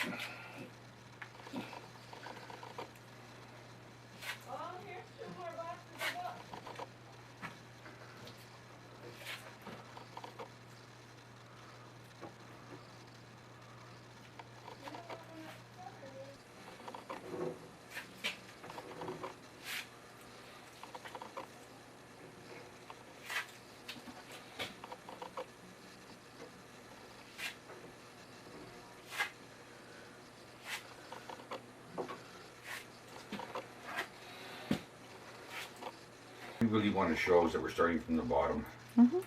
here's 2 more boxes of books. We really want to show is that we're starting from the bottom. Mm-hmm.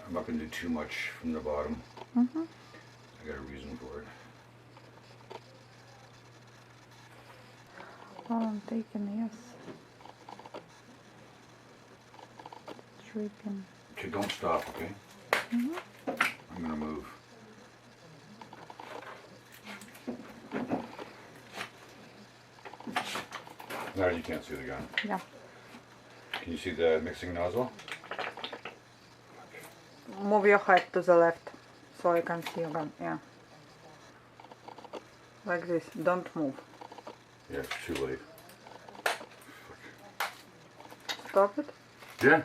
I'm not going to do too much from the bottom. Mm-hmm. I got a reason for it. Oh, I'm taking, yes. Dripping. Okay, don't stop, okay? Mm-hmm. I'm going to move. Now you can't see the gun. Yeah. Can you see the mixing nozzle? Move your head to the left so I can see your gun. Yeah. Like this. Don't move. Yeah, it's too late. Stop it. Yeah.